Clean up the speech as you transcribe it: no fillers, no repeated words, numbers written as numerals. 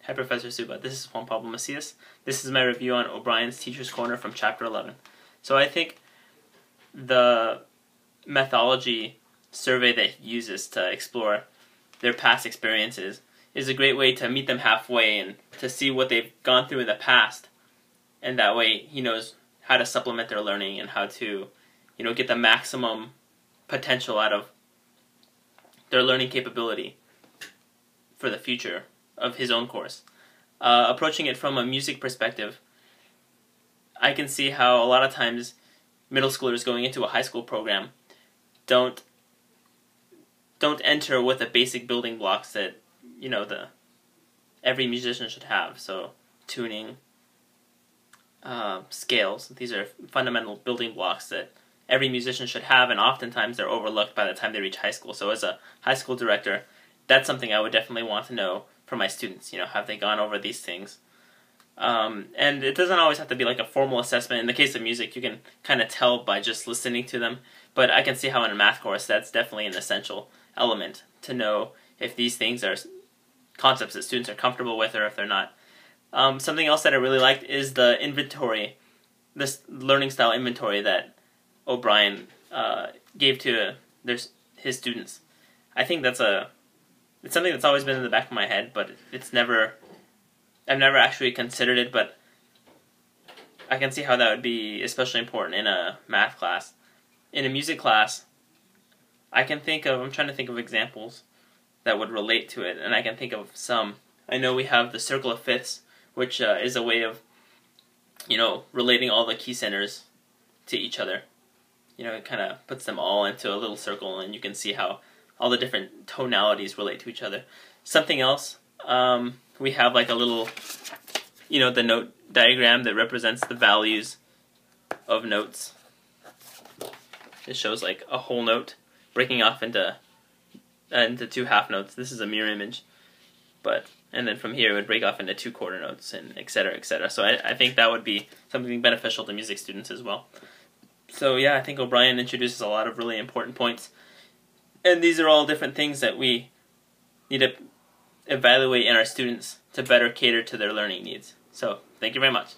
Hi Professor Suba, this is Juan Pablo Macias. This is my review on O'Brien's Teacher's Corner from Chapter 11. So I think the methodology survey that he uses to explore their past experiences is a great way to meet them halfway and to see what they've gone through in the past. And that way he knows how to supplement their learning and how to, get the maximum potential out of their learning capability for the future of his own course. Approaching it from a music perspective, I can see how a lot of times middle schoolers going into a high school program don't enter with the basic building blocks that every musician should have. So tuning, scales, these are fundamental building blocks that every musician should have, and oftentimes they're overlooked by the time they reach high school. So as a high school director, that's something I would definitely want to know from my students. Have they gone over these things? And it doesn't always have to be like a formal assessment. In the case of music, you can kind of tell by just listening to them. But I can see how in a math course, that's definitely an essential element to know if these things are concepts that students are comfortable with or if they're not. Something else that I really liked is the inventory, this learning style inventory that O'Brien gave to his students. I think it's something that's always been in the back of my head, but I've never actually considered it, but I can see how that would be especially important in a math class. In a music class, I'm trying to think of examples that would relate to it, and I can think of some. I know we have the circle of fifths, which is a way of, relating all the key centers to each other. It kind of puts them all into a little circle, and you can see how all the different tonalities relate to each other. Something else, we have like a little, the note diagram that represents the values of notes. It shows like a whole note breaking off into two half notes. This is a mirror image, and then from here it would break off into two quarter notes, and et cetera, et cetera. So I think that would be something beneficial to music students as well. So yeah, I think O'Brien introduces a lot of really important points. And these are all different things that we need to evaluate in our students to better cater to their learning needs. So, thank you very much.